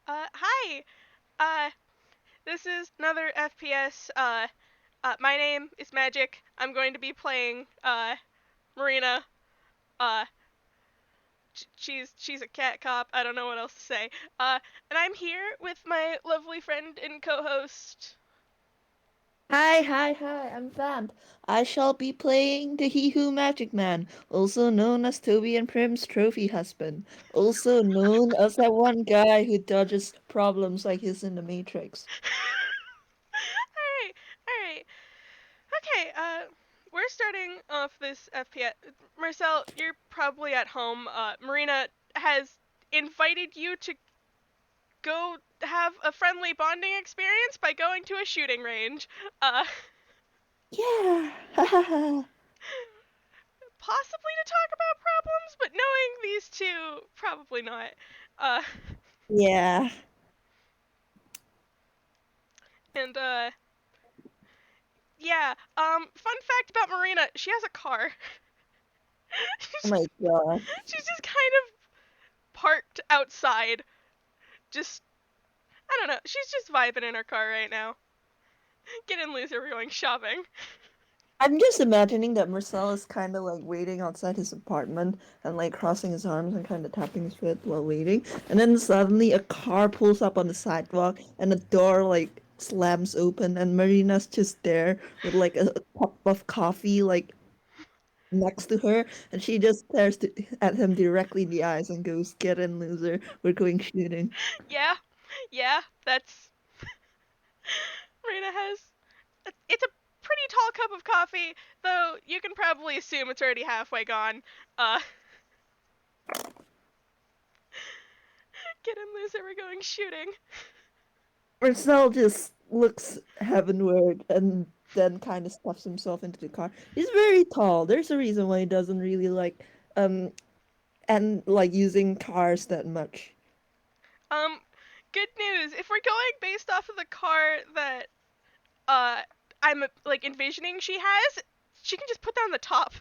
Hi. Uh, this is another FPS. My name is Magic. I'm going to be playing, Marina. Uh, she's a cat cop. I don't know what else to say. And I'm here with my lovely friend and co-host. Hi, I'm Vamp. I shall be playing the He Who Magic Man, also known as Toby and Prim's trophy husband, also known as that one guy who dodges problems like he's in the Matrix. Alright, alright. Okay, we're starting off this FPS. Marcel, you're probably at home. Marina has invited you to go have a friendly bonding experience by going to a shooting range. Uh, Yeah, ha ha ha. Possibly to talk about problems, but knowing these two, probably not. Uh, Yeah. and yeah. Fun fact about Marina: she has a car. Oh she's my just, god. she's just kind of parked outside. Just I don't know. She's just vibing in her car right now. Get in, loser. We're going shopping. I'm just imagining that Marcel is kind of like waiting outside his apartment and like crossing his arms and kind of tapping his foot while waiting. And then suddenly a car pulls up on the sidewalk and the door like slams open and Marina's just there with like a cup of coffee like next to her and she just at him directly in the eyes and goes, "Get in, loser. We're going shooting." Yeah, yeah. That's Marina has. It's a pretty tall cup of coffee, though you can probably assume it's already halfway gone. Uh, Get in, loser. We're going shooting. Marcel just looks heavenward and then kind of stuffs himself into the car. He's very tall. There's a reason why he doesn't really like um and like using cars that much. Um, Good news. If we're going based off of the car that uh I'm like envisioning she can just put down the top.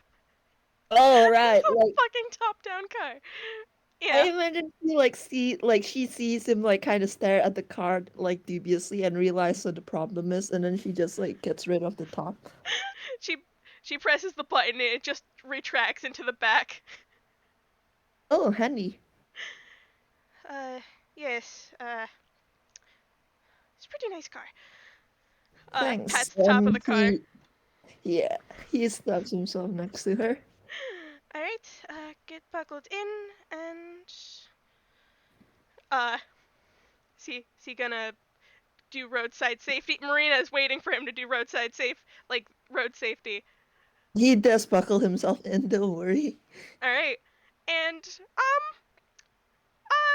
Oh It's right, a like fucking top down car. I Yeah. imagine she sees him like kind of stare at the car like dubiously and realize what the problem is, and then she just like gets rid of the top. She she presses the button and it just retracts into the back. Oh, handy. Uh yes. It's a pretty nice car. Thanks. Pats the top of the car. Yeah, he stuffs himself next to her. Alright, get buckled in and uh is he gonna do roadside safety? Marina is waiting for him to do road safety. He does buckle himself in, don't worry. Alright. And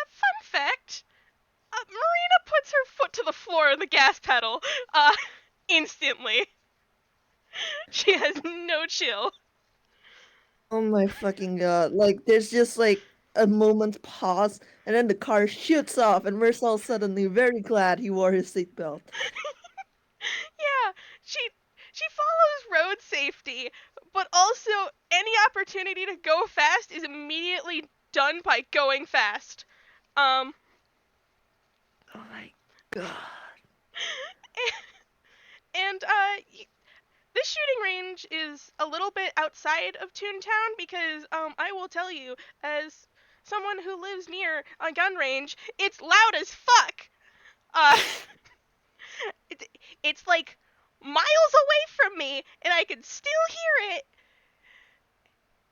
fun fact, Marina puts her foot to the floor of the gas pedal, uh instantly. She has no chill. Oh my fucking god. Like, there's just like a moment's pause, and then the car shoots off, and Mercel's suddenly very glad he wore his seatbelt. Yeah, she follows road safety, but also any opportunity to go fast is immediately done by going fast. Um, Oh my god. and this shooting range is a little bit outside of Toontown because I will tell you, as someone who lives near a gun range, it's loud as fuck. Uh, it, it's like miles away from me, and I can still hear it.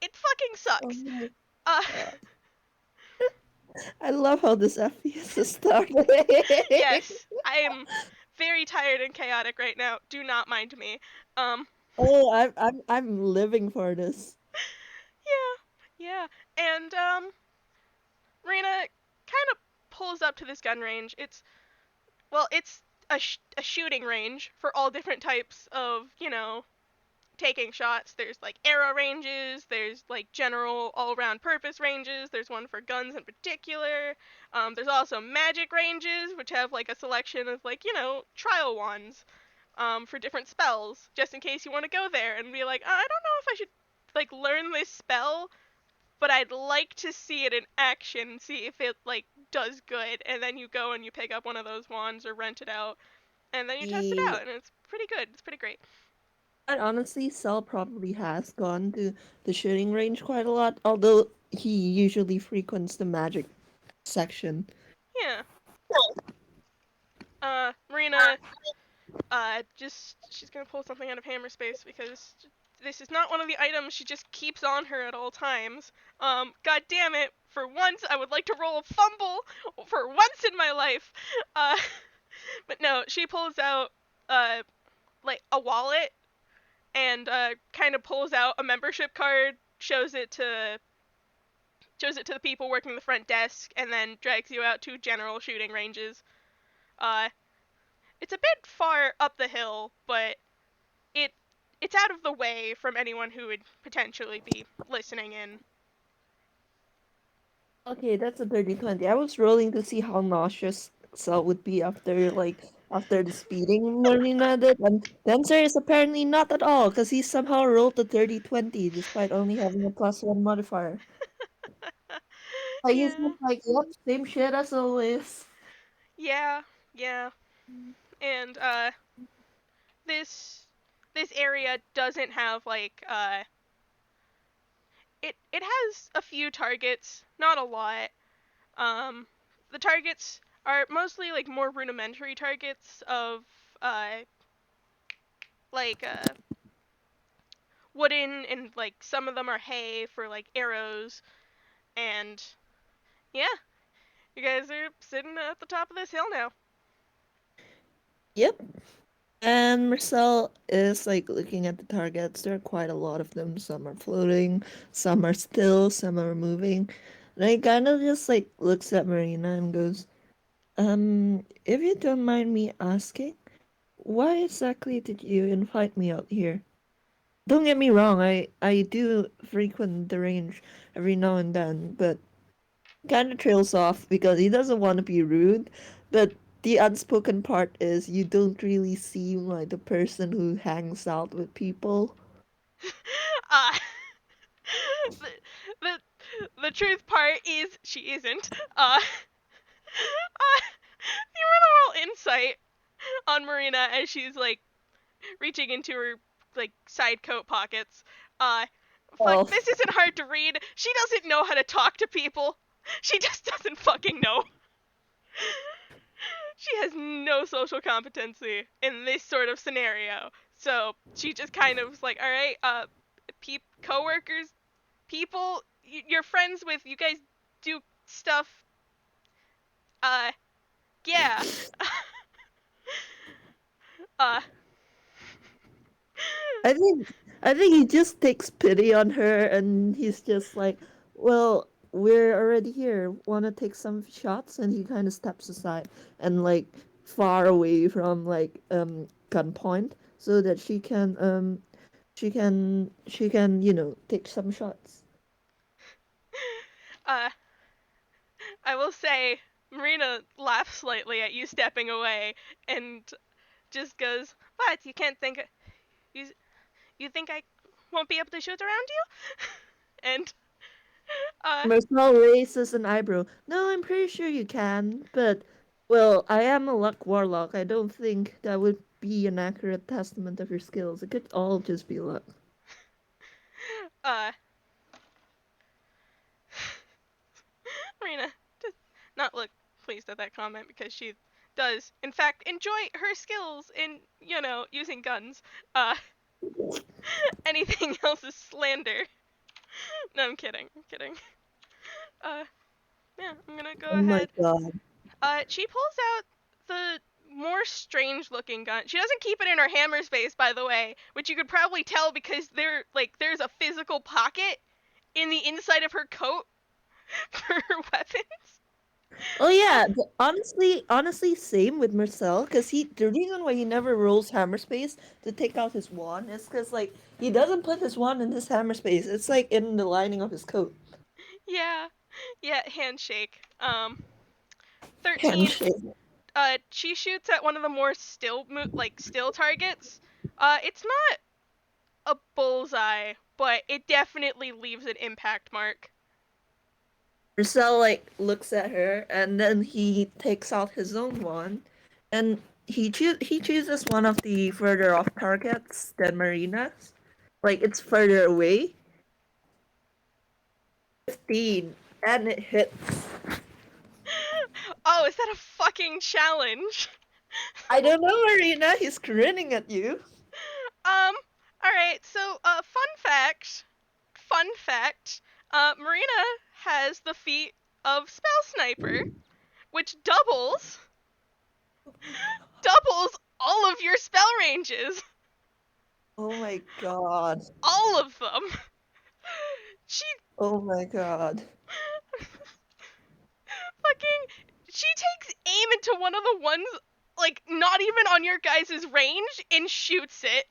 It fucking Oh sucks. my Uh, god. I love how this FPS is starting. yes, I am very tired and chaotic right now. Do not mind me. Um, Oh, I'm living for this. yeah, yeah, and Rena kind of pulls up to this gun range. It's a shooting range for all different types of taking shots. There's like arrow ranges, there's like general all around purpose ranges, there's one for guns in particular. There's also magic ranges, which have like a selection of like, trial ones for different spells, just in case you want to go there and be like, I don't know if I should like learn this spell but I'd like to see it in action, see if it like does good, and then you go and you pick up one of those wands or rent it out, and then you test it Yeah. out, and it's pretty good. It's pretty great. But honestly, Cell probably has gone to the shooting range quite a lot, although he usually frequents the magic section. Yeah. Marina, just she's gonna pull something out of hammer space because this is not one of the items she just keeps on her at all times. God damn it! For once, I would like to roll a fumble for once in my life. Uh, but no, she pulls out like a wallet and kind of pulls out a membership card, shows it to the people working the front desk, and then drags you out to general shooting ranges. Uh, it's a bit far up the hill, but it it's out of the way from anyone who would potentially be listening in. Okay, that's a 30-20. I was rolling to see how nauseous Cell would be after the speeding Marina did, and the answer is apparently not at all, because he somehow rolled a 30-20 despite only having a +1 modifier. Like he's Yeah, just like, yep, same shit as always. yeah, yeah. And this this area doesn't have like it has a few targets, not a lot. Um, the targets are mostly like more rudimentary targets of uh like wooden, and like some of them are hay for like arrows. And yeah, you guys are sitting at the top of this hill now. Yep. And Marcel is like looking at the targets. There are quite a lot of them. Some are floating, some are still, some are moving. And he kind of just like looks at Marina and goes, if you don't mind me asking, why exactly did you invite me out here? Don't get me wrong, I do frequent the range every now and then, but kind of trails off because he doesn't want to be rude, but the unspoken part is you don't really seem like the person who hangs out with people. uh, the, the the truth part is she isn't. You want a little insight on Marina as she's like reaching into her like side coat pockets. Uh, fuck, Well, this isn't hard to read. She doesn't know how to talk to people. She just doesn't fucking know. She has no social competency in this sort of scenario. So she just kind of was like, all right, coworkers, people you're friends with, you guys do stuff. Uh, yeah. uh, I think I think he just takes pity on her and he's just like, well, we're already here. Wanna take some shots? And he kind of steps aside and like far away from like gunpoint so that she can take some shots. uh, I will say, Marina laughs slightly at you stepping away and just goes, "What? You can't think you you think I won't be able to shoot around you?" And uh, Marcel raises an eyebrow. No, I'm pretty sure you can, but well, I am a luck warlock. I don't think that would be an accurate testament of your skills. It could all just be luck. uh, Marina does not look pleased at that comment because she does, in fact, enjoy her skills in, using guns. Uh, Anything else is slander. No, I'm kidding. I'm kidding. Uh, yeah, I'm gonna go Oh my ahead. god. She pulls out the more strange looking gun. She doesn't keep it in her hammer space, by the way, which you could probably tell because there's a physical pocket in the inside of her coat for her weapons. Oh Uh, yeah, honestly, same with Marcel, because the reason why he never rolls hammer space to take out his wand is because like he doesn't put his wand in his hammer space. It's like in the lining of his coat. yeah, yeah, handshake. 13. Handshake. She shoots at one of the more still targets. It's not a bullseye, but it definitely leaves an impact mark. Mersel like looks at her and then he takes out his own one and he chooses one of the further off targets than Marina's. Like it's further away. 15 and it hits. Oh, is that a fucking challenge? I don't know, Marina, he's grinning at you. All right. So, fun fact. Marina has the feat of Spell Sniper, which doubles all of your spell ranges, Oh my god. all of them. She Oh my god. she takes aim into one of the ones like not even on your guys' range and shoots it.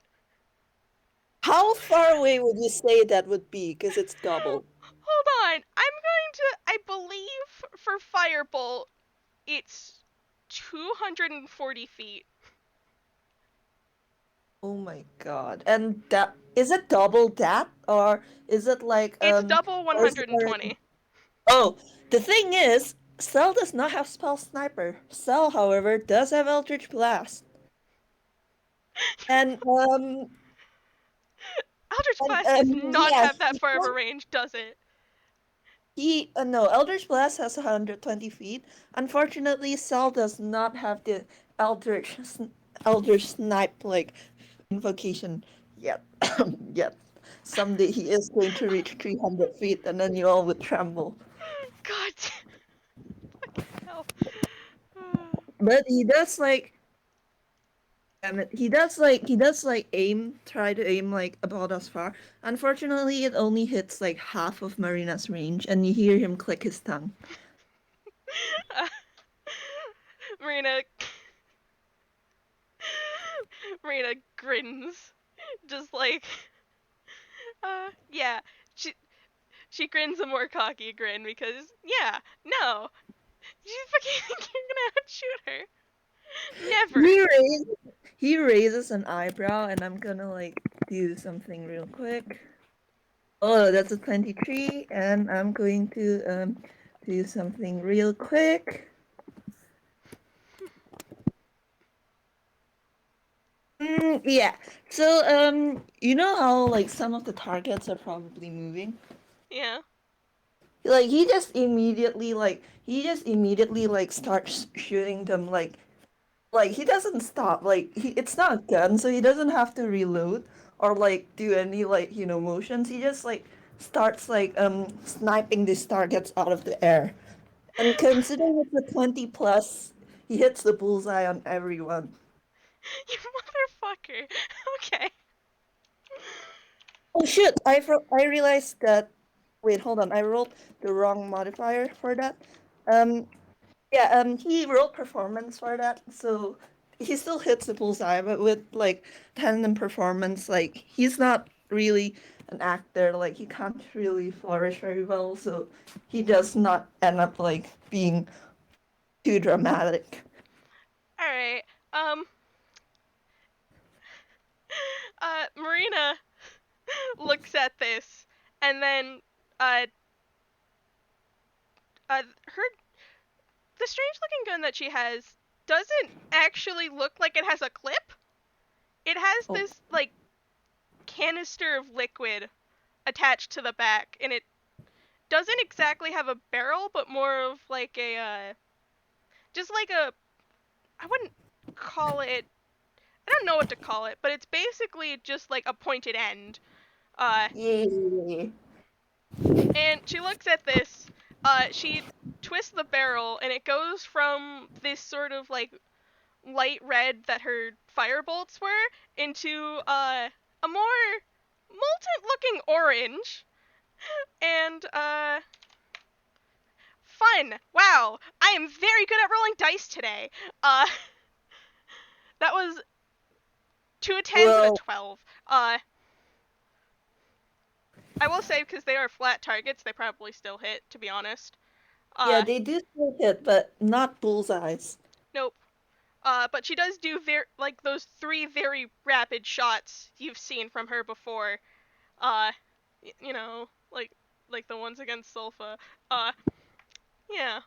How far away would you say that would be? Because it's double. Hold on. I'm going to I believe for Firebolt it's 240 feet. Oh my god. And that is it double that or is it like It's double ordinary? 120. Oh, the thing is, Cell does not have Spell Sniper. Cell, however, does have Eldritch Blast. And Eldritch Blast does not yeah, have that far of a range, does it? he no, Eldritch Blast has 120 feet. Unfortunately, Cell does not have the Eldritch Eldritch Snipe like invocation yet. yet. Someday he is going to reach 300 feet, and then you all would tremble. God, fucking hell. But he does like and he does like aim try to aim like about as far. Unfortunately it only hits like half of Marina's range and you hear him click his tongue. Marina Marina grins, just like, yeah. She grins a more cocky grin because, yeah, no, you fucking think you're gonna outshoot her? Never. He raises he raises an eyebrow and I'm gonna like do something real quick. Oh, that's a 23 and I'm going to do something real quick. Yeah. So you know how like some of the targets are probably moving? Yeah. Like he just immediately like starts shooting them like he doesn't stop like it's not a gun so he doesn't have to reload or like do any like motions. He just like starts like sniping these targets out of the air, and considering it's a 20 plus, he hits the bullseye on everyone. You motherfucker. Okay. Oh shit, I realized that. Wait, hold on, I rolled the wrong modifier for that. um Yeah, he wrote performance for that, so he still hits the bullseye, but with like tandem performance, like he's not really an actor, like he can't really flourish very well, so he does not end up like being too dramatic. Alright. Um, Marina looks at this, and then, uh, her, the strange looking gun that she has doesn't actually look like it has a clip. It has Oh, this, like, canister of liquid attached to the back, and it doesn't exactly have a barrel, but more of like just like a, I wouldn't call it, I don't know what to call it, but it's basically just like a pointed end. Uh, yeah. and she looks at this, she twists the barrel, and it goes from this sort of like light red that her fire bolts were into a more molten looking orange. And fun. Wow. I am very good at rolling dice today. Uh that was two tens and a Well, 12. I will say because they are flat targets, they probably still hit, to be honest. yeah, Uh they do still hit, but not bullseyes. nope. But she does do like those three very rapid shots you've seen from her before. Uh you know, like the ones against Sulfa. Uh Yeah.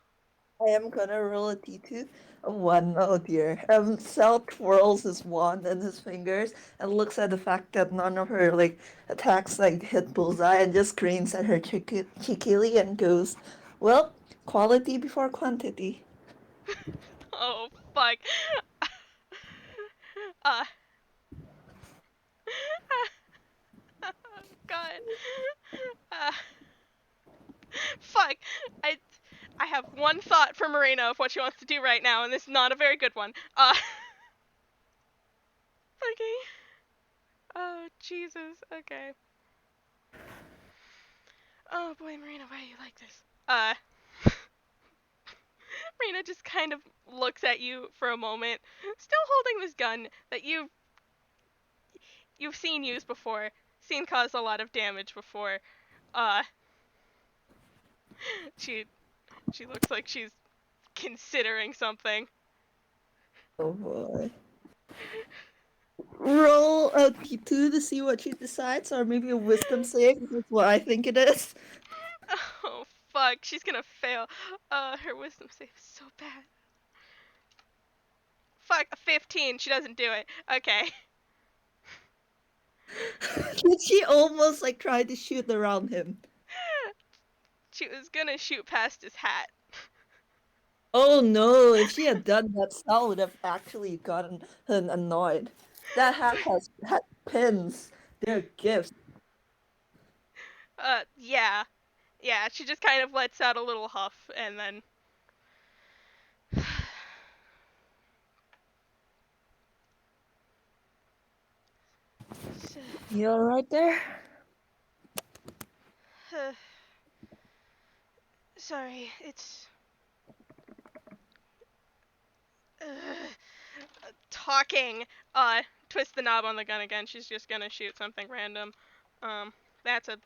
I am gonna roll a d2. A one. Oh dear. Cell twirls his wand in his fingers and looks at the fact that none of her like attacks like hit bullseye and just grins at her cheekily and goes, "Well, quality before quantity." Oh fuck. uh. God. Uh, fuck. I I have one thought for Marina of what she wants to do right now, and this is not a very good one. Okay. Oh Jesus. Okay. Oh boy, Marina, why do you like this? Marina just kind of looks at you for a moment, still holding this gun that you've seen used before, seen cause a lot of damage before. Uh, she she looks like she's considering something. Oh boy. Roll a d2 to see what she decides, or maybe a wisdom save. This is what I think it is. Oh fuck, she's gonna fail. Her wisdom save is so bad. Fuck, a 15. She doesn't do it. Okay. She almost like tried to shoot around him. She was gonna shoot past his hat. Oh no, if she had done that, Sal would have actually gotten annoyed. That hat has hat pins. They're gifts. Yeah. Yeah, she just kind of lets out a little huff and then You alright there? sorry, it's talking. Twist the knob on the gun again. She's just gonna shoot something random. Um, that's a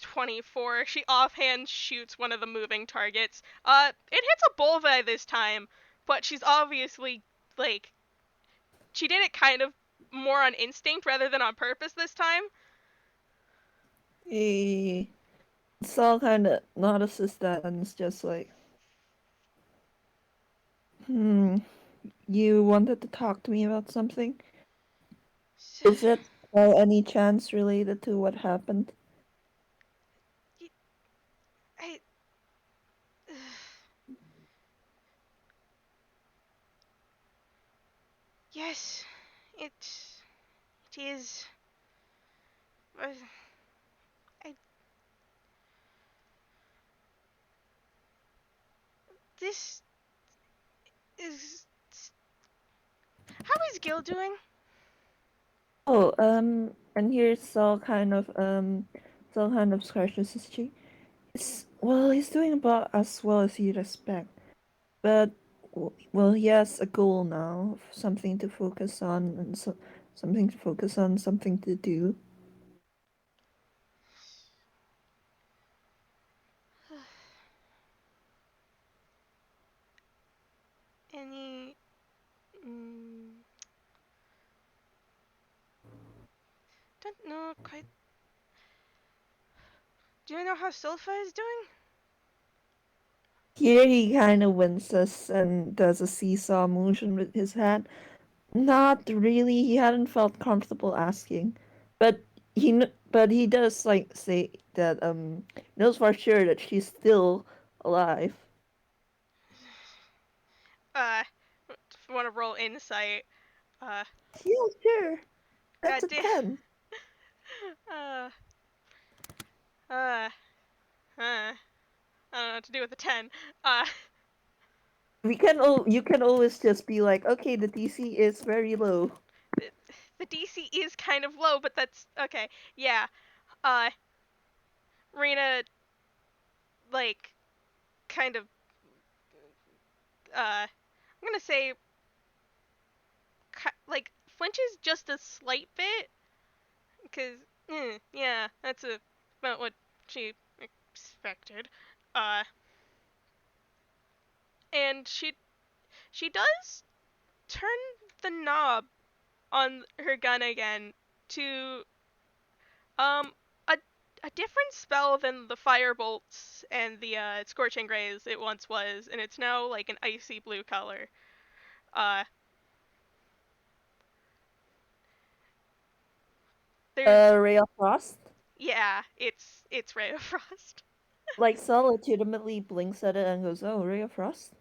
24. She offhand shoots one of the moving targets. It hits a bullseye this time, but she's obviously like she did it kind of more on instinct rather than on purpose this time. Hey, Sal kind of notices that and it's just like, hmm, you wanted to talk to me about something? Is it by any chance related to what happened? I, yes, it it is. I this is. How is Gil doing? Oh, and here's Sal kind of scratches his cheek. Well, he's doing about as well as you'd expect. But well, he has a goal now, something to focus on, and something to focus on, something to do. Any. Mm, don't know quite. Do you know how Sylpha is doing? Here he kind of winces and does a seesaw motion with his head. Not really. He hadn't felt comfortable asking, but but he does like say that knows for sure that she's still alive. If you want to roll insight. Uh, Yeah, sure. That's a goddamn. 10. Uh, uh, I don't know what to do with a 10. Uh, You can always just be like, okay, the DC is very low. the, the DC is kind of low, but that's okay. Yeah. Uh, Rena, like, kind of, I'm gonna say, like, flinches just a slight bit, because, yeah, that's about what she expected. Uh, and she does turn the knob on her gun again to, um, a a different spell than the fire bolts and the scorching rays it once was, and it's now like an icy blue color. Uh, there's Ray of Frost? yeah, it's Ray of Frost. Like Cell legitimately blinks at it and goes, "Oh, Ray of Frost."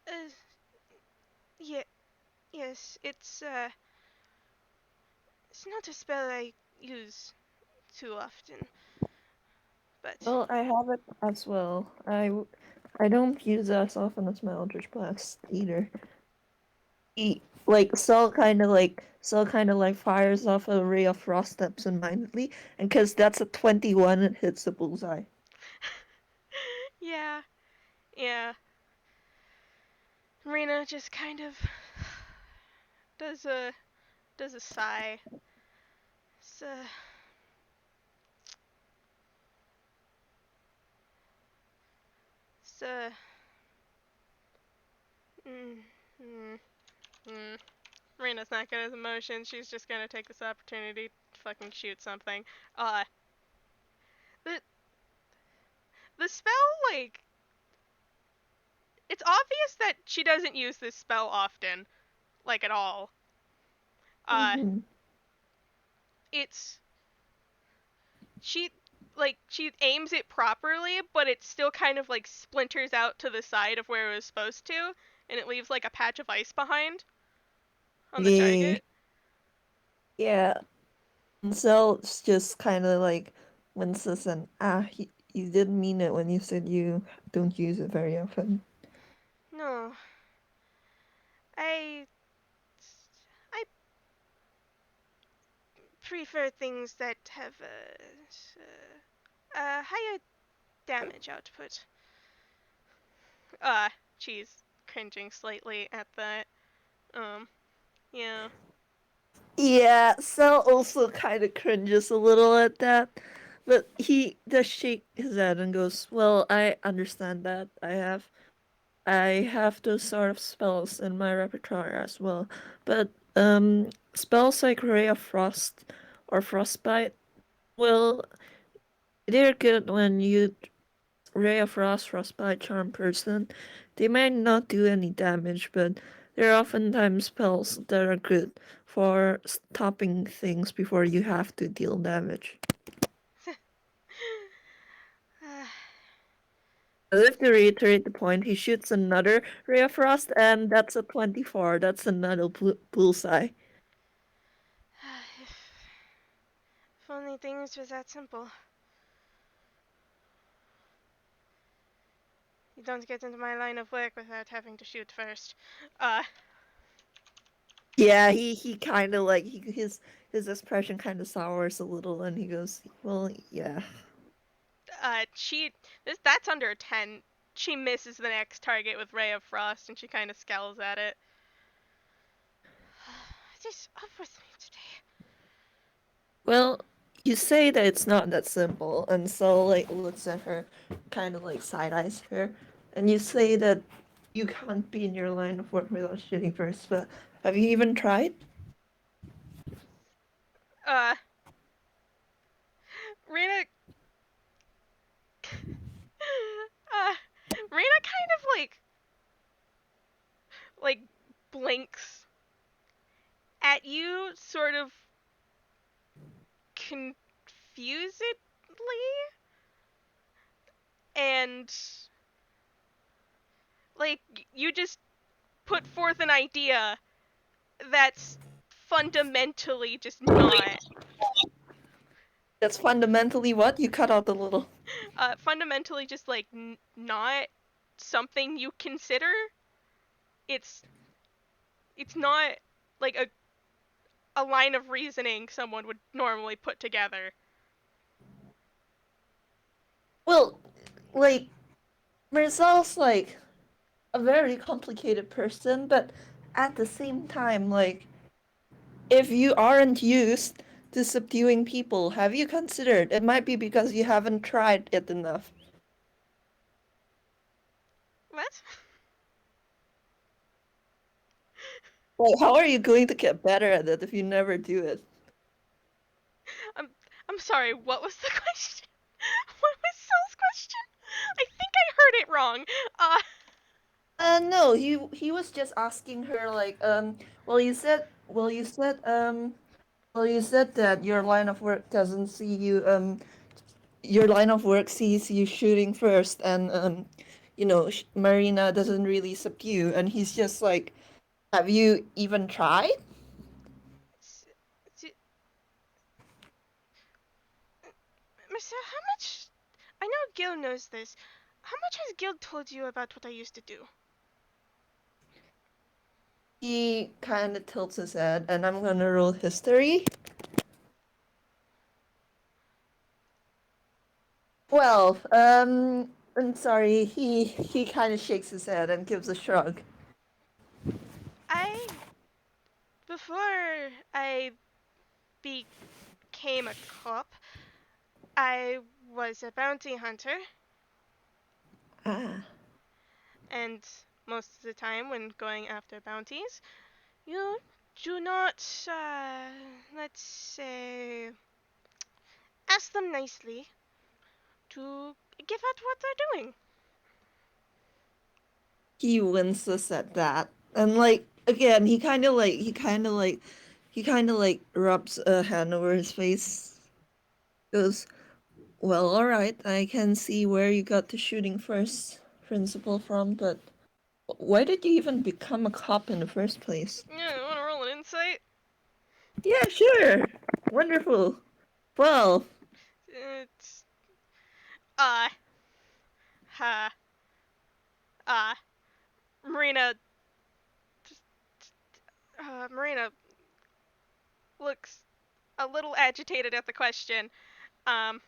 Uh, yeah, yes, it's not a spell I use too often, but Well, I have it as well. I don't use it as often as my Eldritch Blast either. He like Cell kind of like fires off a ray of frost absentmindedly, and because that's a 21, it hits the bullseye. yeah, yeah. Marina just kind of does a sigh. So, so, mm, mm, mm. Marina's not good at emotions. She's just gonna take this opportunity to fucking shoot something. Uh, the the spell, like, it's obvious that she doesn't use this spell often, like at all. Uh, Mm-hmm. it's she she aims it properly, but it still kind of like splinters out to the side of where it was supposed to, and it leaves like a patch of ice behind on the Yeah, target. yeah. And Cell's just kind of like winces and you didn't mean it when you said you don't use it very often. No, I I prefer things that have a higher damage output. Uh, she's cringing slightly at that. Um, yeah. Yeah, Cell also kind of cringes a little at that, but he does shake his head and goes, "Well, I understand that. I have those sort of spells in my repertoire as well. But spells like Ray of Frost or Frostbite, well, they're good when you Ray of Frost, Frostbite, Charm Person. They might not do any damage, but they're oftentimes spells that are good for stopping things before you have to deal damage. As if to reiterate the point, he shoots another Ray of Frost, and that's a 24. That's another bullseye. If only things were that simple. You don't get into my line of work without having to shoot first. Uh, Yeah, he kind of like his expression kind of sours a little, and he goes, "Well, yeah." she that's under a 10. She misses the next target with Ray of Frost, and she kind of scowls at it. Just up with me today. Well, you say that it's not that simple, and so like looks at her, kind of like side eyes her, and you say that you can't be in your line of work without shooting first. But have you even tried? Uh, Rena, uh, Rena kind of like blinks at you, sort of confusedly, and like you just put forth an idea that's fundamentally just not That's fundamentally what you cut out the little. fundamentally just like not something you consider. it's it's not like a line of reasoning someone would normally put together. Well, like Merzel's like a very complicated person, but at the same time, like if you aren't used to subduing people, have you considered it might be because you haven't tried it enough? What? Like, how are you going to get better at it if you never do it? i'm I'm sorry, what was the question? wrong. Uh, No, he was just asking her like, well, you said that your line of work doesn't see you, your line of work sees you shooting first, and Marina doesn't really subdue, and he's just like, have you even tried? s- s- Mister, how much? I know Gil knows this. How much has Gil told you about what I used to do? He kind of tilts his head, and I'm gonna roll history. Well, I'm sorry. He kind of shakes his head and gives a shrug. I before I became a cop, I was a bounty hunter, Ah, and most of the time when going after bounties, you do not, let's say, ask them nicely to give out what they're doing. he winces at that, and like again, he kind of like rubs a hand over his face. Goes, well, all right. I can see where you got the shooting first principle from, but why did you even become a cop in the first place? Yeah, you want to roll an insight? Yeah, sure. Wonderful. Well, It's uh, ha, uh, Marina. Marina looks a little agitated at the question. Um,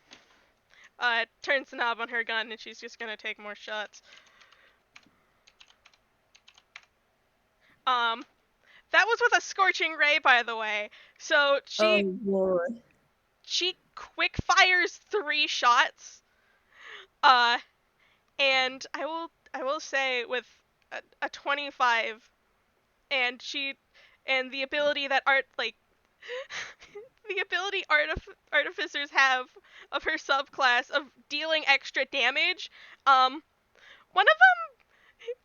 turns the knob on her gun and she's just gonna take more shots. Um, that was with a scorching ray, by the way. So oh she boy. she quick fires 3 shots. Uh, and I will say with a 25, and the ability that the ability artificers have of her subclass of dealing extra damage. One of them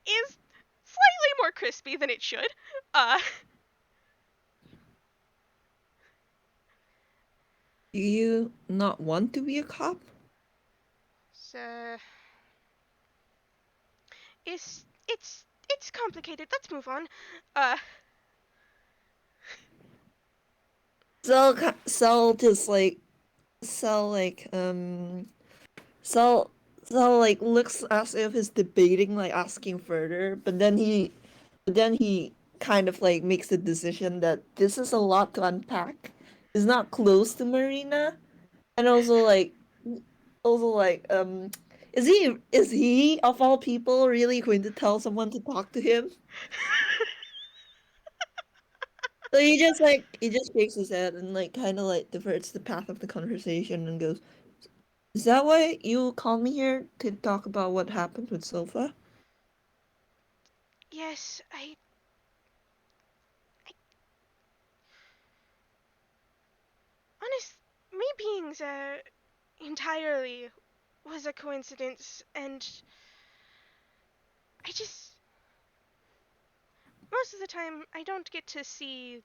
is slightly more crispy than it should. Uh, Do you not want to be a cop? so it's complicated. Let's move on. Uh, Cell, Cell just like Cell like Cell Cell like looks as if he's debating like asking further, but then he kind of like makes the decision that this is a lot to unpack. He's not close to Marina, and also like is he of all people really going to tell someone to talk to him? So he just shakes his head and like kind of like diverts the path of the conversation and goes, "Is that why you called me here to talk about what happened with Sofa?" yes, I honest me being there entirely was a coincidence, and I just most of the time I don't get to see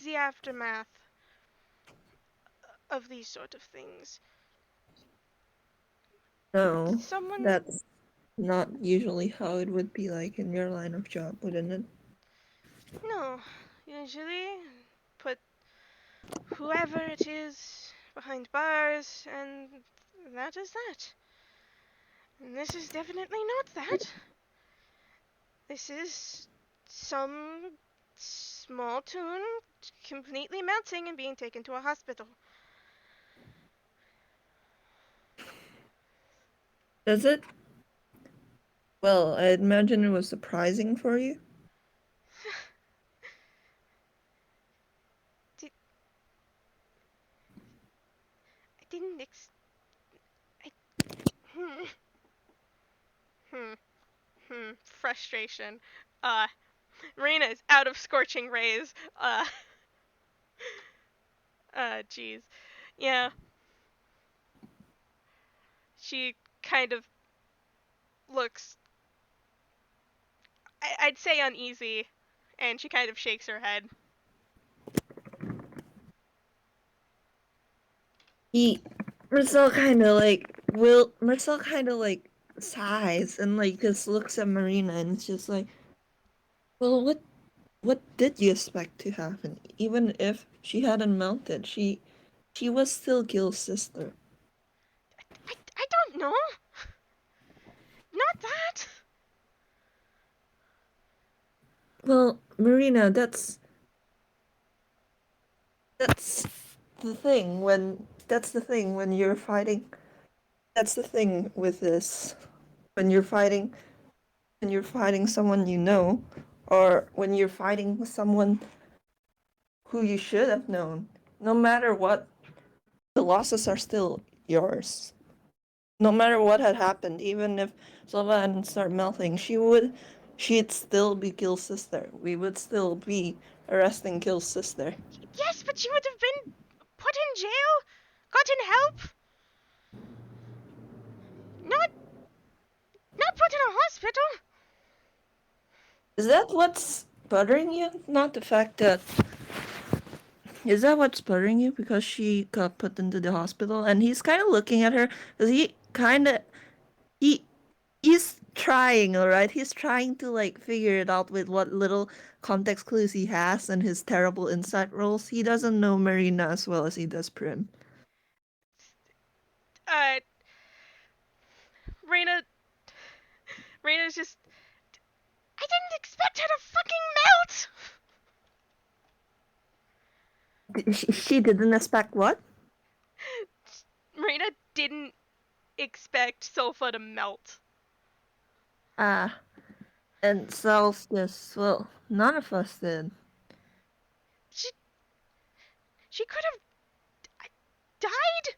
the aftermath of these sort of things. No, Someone, that's not usually how it would be like in your line of job, wouldn't it? no, usually put whoever it is behind bars, and that is that. And this is definitely not that. This is some small tune completely melting and being taken to a hospital. Does it? Well, I imagine it was surprising for you. Did, I didn't ex. I, hmm, hmm, frustration. Uh, Marina is out of scorching rays. Jeez. Yeah, she kind of looks, I'd say, uneasy, and she kind of shakes her head. He Marcel kind of like sighs and like just looks at Marina and it's just like, well, what did you expect to happen? Even if she hadn't melted, she was still Gil's sister. I don't know. Not that. Well, Marina, that's that's the thing when you're fighting. That's the thing with this. When you're fighting someone you know, or when you're fighting someone who you should have known, no matter what, the losses are still yours. No matter what had happened, even if Silva hadn't started melting, she'd still be Gil's sister. We would still be arresting Gil's sister. Yes, but she would have been put in jail, gotten help, not not put in a hospital. Is that what's bothering you? Not the fact that is that what's bothering you because she got put into the hospital and he's kind of looking at her because he he's trying, all right. He's trying to like figure it out with what little context clues he has and his terrible insight rolls. He doesn't know Marina as well as he does Prim. Uh, Raina, Raina's just. I didn't expect her to fucking melt. She didn't expect what? Marina didn't expect Sofa to melt. Ah, and Celsius. Well, none of us did. She she could have died.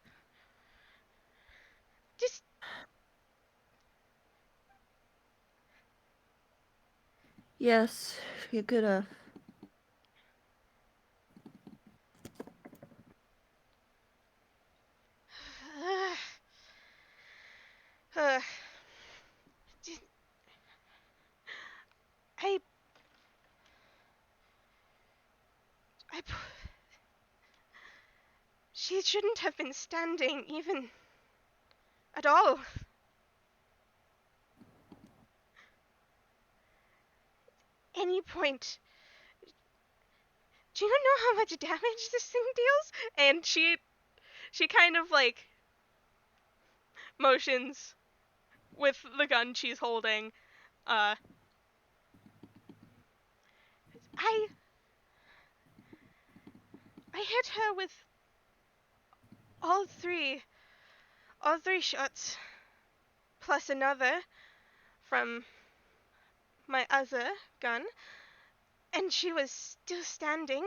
Just. Yes, you could have. Uh, just, I I. She shouldn't have been standing even at all. Any point. Do you know how much damage this thing deals? And she kind of like motions with the gun she's holding. Uh, I I hit her with all three, all three shots, plus another from my other gun, and she was still standing.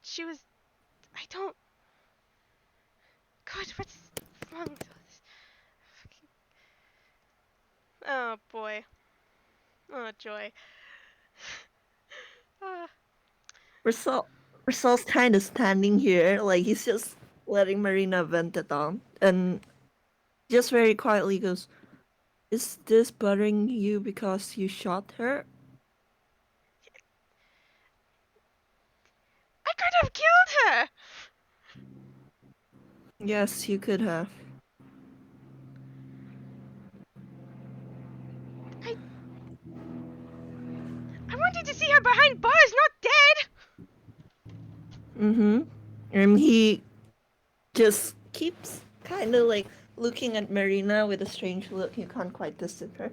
She was. I don't. God, what's wrong with all this? Oh boy. Oh joy. Uh, Marcel's kind of standing here, like he's just letting Marina vent it on, and just very quietly goes, "Is this bothering you because you shot her?" I could have killed her. Yes, you could have. I I wanted to see her behind bars, not dead. Mm-hmm. And he just keeps kind of like looking at Marina with a strange look. You can't quite decipher her.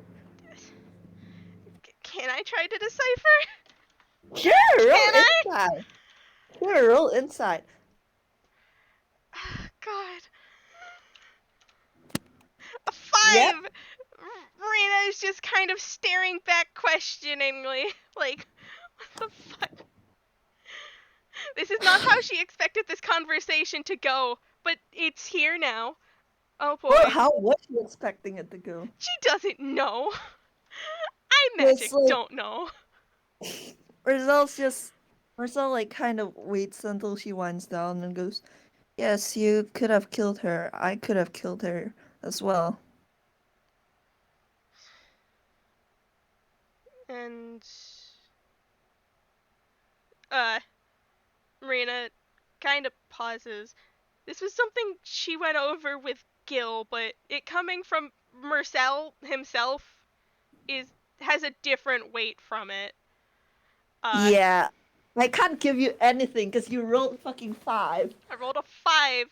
Can I try to decipher? Sure, roll Can I? inside. Sure, roll inside. God. A Yep. 5! Marina is just kind of staring back questioningly. Like, what the fuck? This is not how she expected this conversation to go, but it's here now. Oh Well, boy. how was you expecting it to go? She doesn't know. I It's magic like don't know. Marcel's just Marcel like kind of waits until she winds down and goes, Yes, you could have killed her. I could have killed her as well. And uh Marina kind of pauses. This was something she went over with Gil, but it coming from Mersel himself is has a different weight from it. Uh Yeah. I can't give you anything because you rolled fucking 5. I rolled a 5.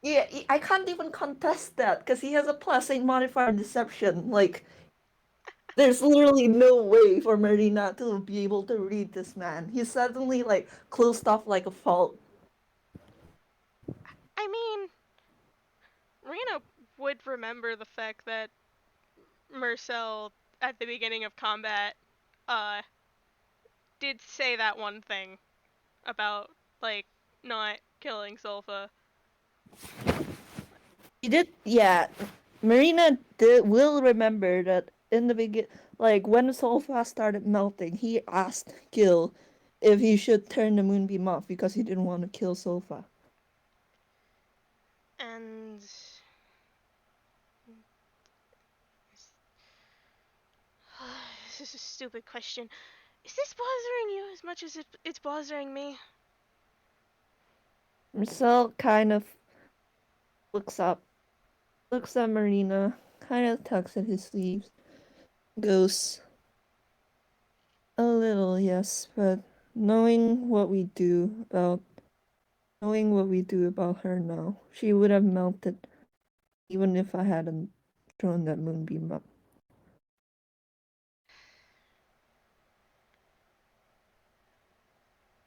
Yeah, I can't even contest that because he has a +8 modifier in deception. Like, there's literally no way for Marina to be able to read this man. He's suddenly like closed off like a fault. I mean, Marina would remember the fact that Mersel at the beginning of combat uh did say that one thing about like not killing Sulfa. He did, yeah. Marina will remember that in the begin, like when Solfa started melting, he asked Gil if he should turn the moonbeam off because he didn't want to kill Solfa. And this is a stupid question. Is this bothering you as much as it's bothering me? Marcel kind of looks up, looks at Marina, kind of tugs at his sleeves, goes, a little, yes, but knowing what we do about knowing what we do about her now, she would have melted even if I hadn't thrown that moonbeam up.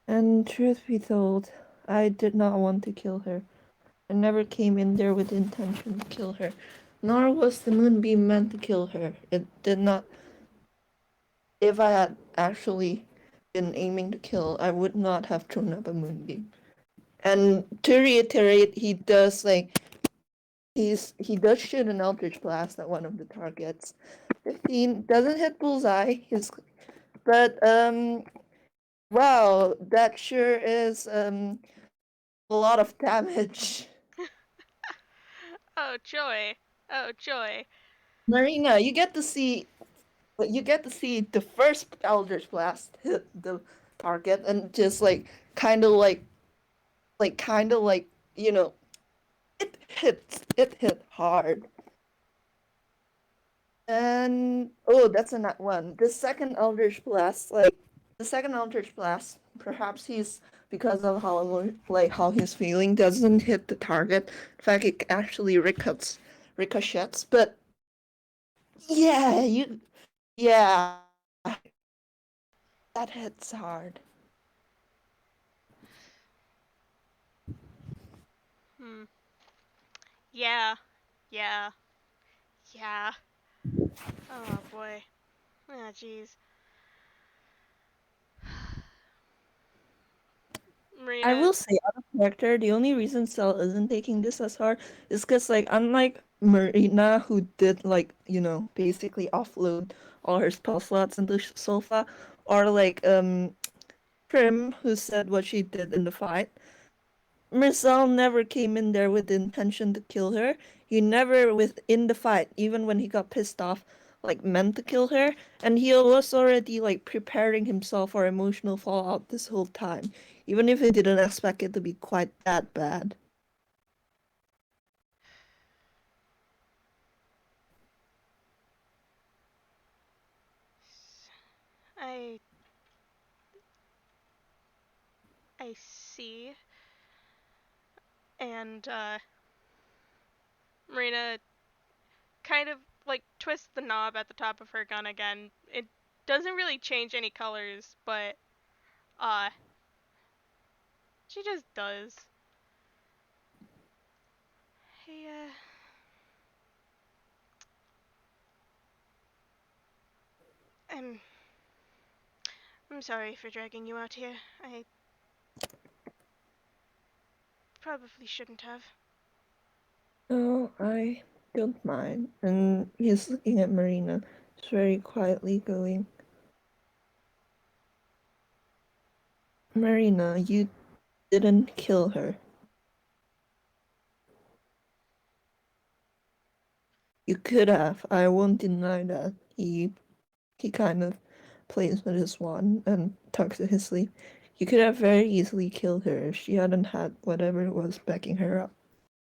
And truth be told, I did not want to kill her. I never came in there with the intention to kill her. Nor was the moonbeam meant to kill her. It did not. If I had actually been aiming to kill, I would not have thrown up a moonbeam. And to reiterate, he does shoot an eldritch blast at one of the targets. 15 doesn't hit bullseye. But wow, that sure is a lot of damage. Oh joy. Oh joy. Marina, you get to see the first Eldritch Blast hit the target and just kind of like you know it hit hard. And oh, that's a nat one. The second Eldritch Blast, perhaps he's because of how he's feeling, doesn't hit the target. In fact, it actually ricochets. But yeah, yeah, that hits hard. Hmm. Yeah. Yeah. Yeah. Oh boy. Ah, jeez. I Marina. will say, out of character, the only reason Cell isn't taking this as hard is because, like, unlike Marina, who did, basically offload all her spell slots into Solfa, or Prim, who said what she did in the fight, Mersel never came in there with the intention to kill her. He never, within the fight, even when he got pissed off, meant to kill her. And he was already, preparing himself for emotional fallout this whole time, even if he didn't expect it to be quite that bad. I I see. And Marina kind of twists the knob at the top of her gun again. It doesn't really change any colors, but uh she just does. Hey, I'm I'm sorry for dragging you out here. I probably shouldn't have. Oh, I don't mind. And he's looking at Marina, just very quietly going, Marina, you didn't kill her. You could have. I won't deny that. He kind of plays with his wand and tucks in his sleeve. You could have very easily killed her if she hadn't had whatever was backing her up.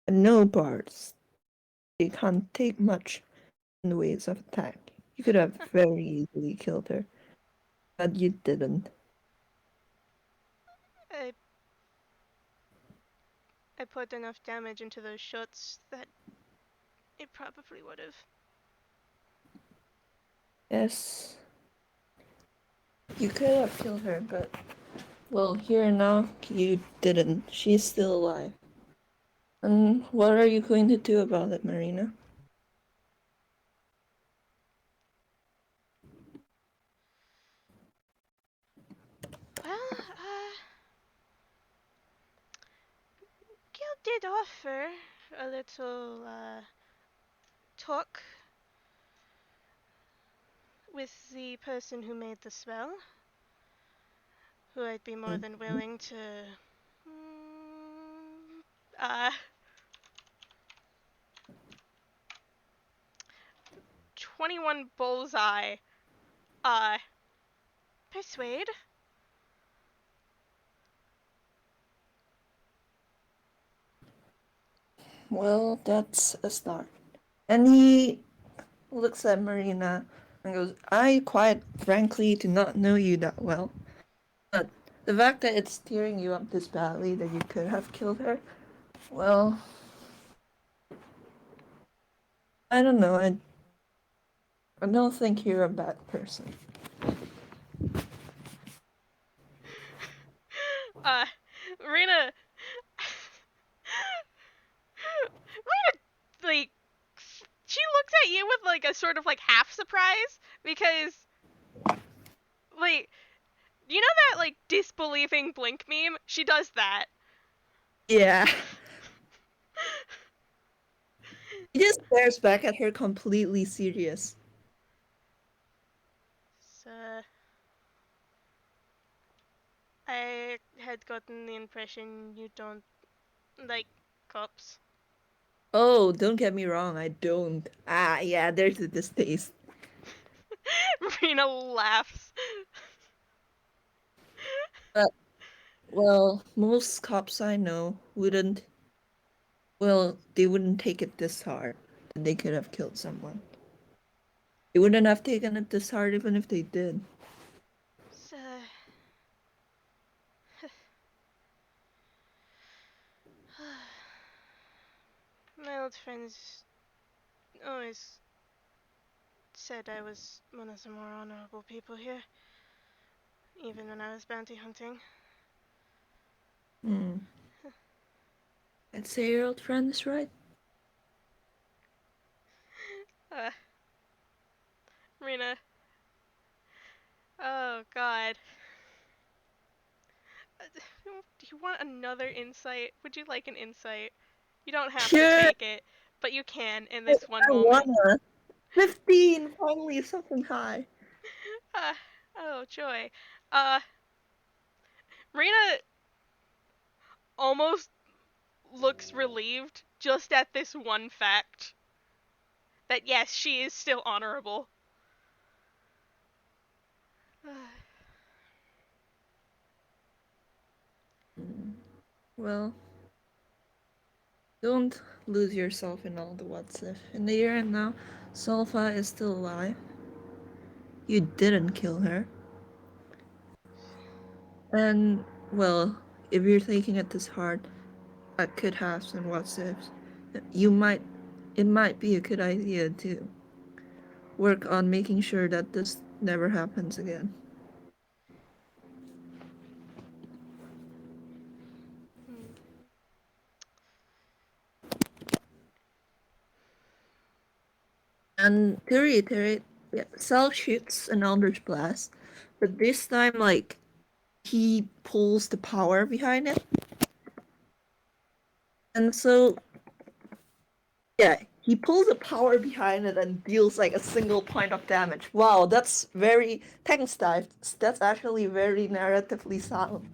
And no bards. They can't take much in the ways of attack. You could have very easily killed her, but you didn't. I I put enough damage into those shots that it probably would have. Yes, you could have killed her, but well, here and now, you didn't. She's still alive. And what are you going to do about it, Marina? Well, Gil did offer a little talk with the person who made the spell, who I'd be more than willing to. Mm, uh, 21 bullseye. Uh, persuade? Well, that's a start. And he looks at Marina and goes, I quite frankly do not know you that well. But the fact that it's tearing you up this badly that you could have killed her, well, I don't know. I don't think you're a bad person. uh, Marina. Marina, like, she looks at you with, like, a sort of, like, half surprise because, like, you know that, like, disbelieving blink meme? She does that. Yeah. He just stares back at her completely serious. So, I had gotten the impression you don't like cops. Oh, don't get me wrong, I don't. Ah, yeah, there's a distaste. Marina laughs. But, well, most cops I know wouldn't, well, they wouldn't take it this hard that they could have killed someone. They wouldn't have taken it this hard even if they did. So, my old friends always said I was one of the more honorable people here, even when I was bounty hunting. Hmm. I'd say your old friend is right. Uh, Marina. Oh, God. Do you want another insight? Would you like an insight? You don't have to Sure, take it, but you can in this one I moment. wanna. 15, finally something high. Uh, oh, joy. Uh, Marina almost looks relieved just at this one fact that yes, she is still honorable. Well, don't lose yourself in all the what's if. In the year and now, Solfa is still alive. You didn't kill her. And, well, if you're taking it this hard, at could haves and what's ifs, you might, it might be a good idea to work on making sure that this never happens again. Hmm. And to reiterate, yeah, Sal shoots an Eldritch Blast, but this time, like, he pulls the power behind it. And so, yeah, he pulls the power behind it and deals like a single point of damage. Wow, that's very thanks, Dive. That's actually very narratively sound.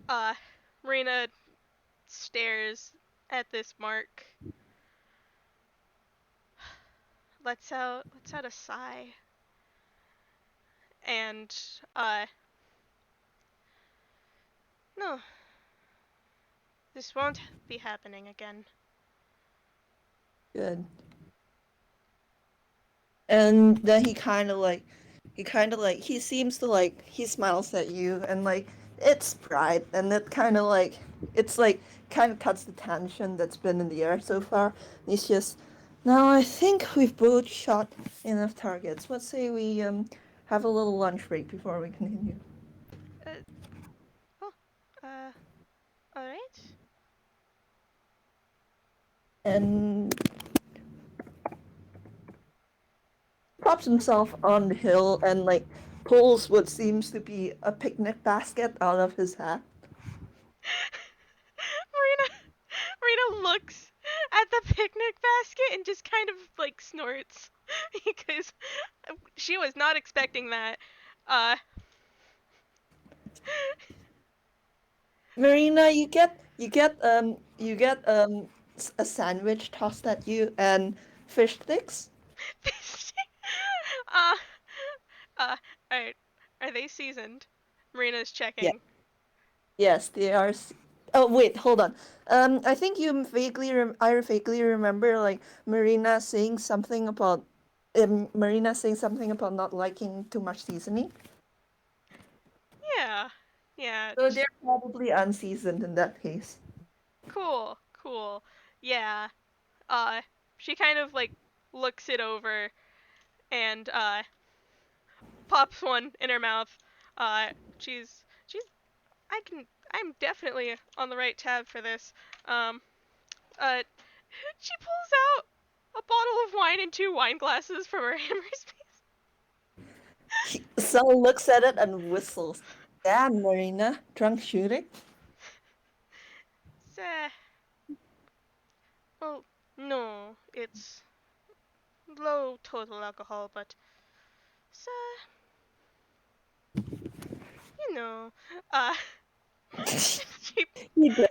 Uh, Marina stares at this mark lets out a sigh, and uh, no, this won't be happening again. Good. And then he seems to like he smiles at you and like it's pride and it kind of like it's like kind of cuts the tension that's been in the air so far. And he's just now I think we've both shot enough targets. Let's say we have a little lunch break before we continue. Uh, oh, uh, all right. And props himself on the hill and like pulls what seems to be a picnic basket out of his hat. Marina, Marina looks at the picnic basket and just kind of like snorts because she was not expecting that. Uh, Marina, you get a sandwich tossed at you and fish sticks. uh, alright. Are they seasoned? Marina's Yeah. checking. Yes, they are. Oh wait, hold on. I think I vaguely remember like Marina saying something about not liking too much seasoning. Yeah. Yeah. So they're probably unseasoned in that case. Cool. Cool. Yeah. Uh, she kind of like looks it over and pops one in her mouth. She's I'm definitely on the right tab for this. Um, uh, she pulls out a bottle of wine and two wine glasses from her hammer's Sal looks at it and whistles. Damn, Marina, drunk shooting. piece. Well, no, it's low total alcohol, but uh, you know, uh, she He does.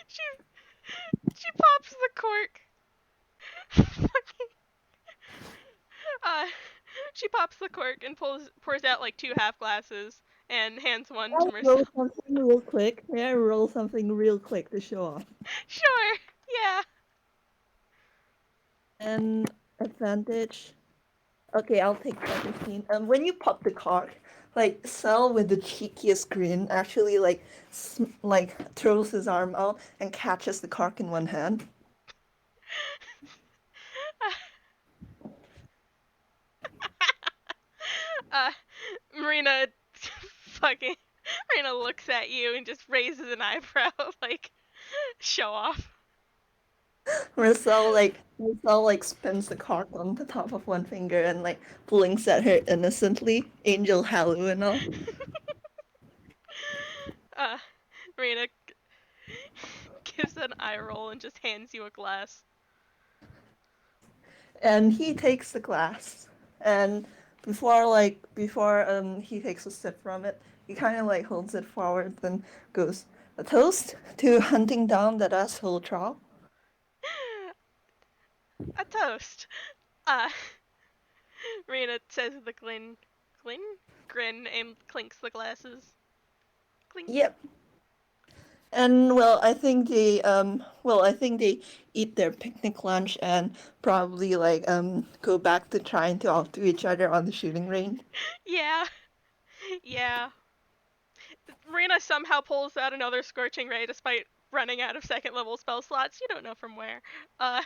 she she pops the cork. uh, she pops the cork and pours out like two half glasses and hands one to Roll Marcel. something real quick. May I roll something real quick to show off? Sure, yeah. And advantage. Okay, I'll take that 15. When you pop the cork, like Sal with the cheekiest grin actually like throws his arm out and catches the cork in one hand. uh, Marina, fucking, Marina looks at you and just raises an eyebrow, like show off. Marcel like spins the cork on the top of one finger and like blinks at her innocently, angel hallow and all. Uh, Marina gives an eye roll and just hands you a glass. And he takes the glass and before he takes a sip from it, he kind of like holds it forward and goes, a toast to hunting down that asshole troll. A toast. Uh, Marina says with a grin, and clinks the glasses. Clink. Yep. And I think they eat their picnic lunch and probably go back to trying to outdo each other on the shooting range. Yeah, yeah. Marina somehow pulls out another scorching ray despite running out of second level spell slots. You don't know from where. Uh,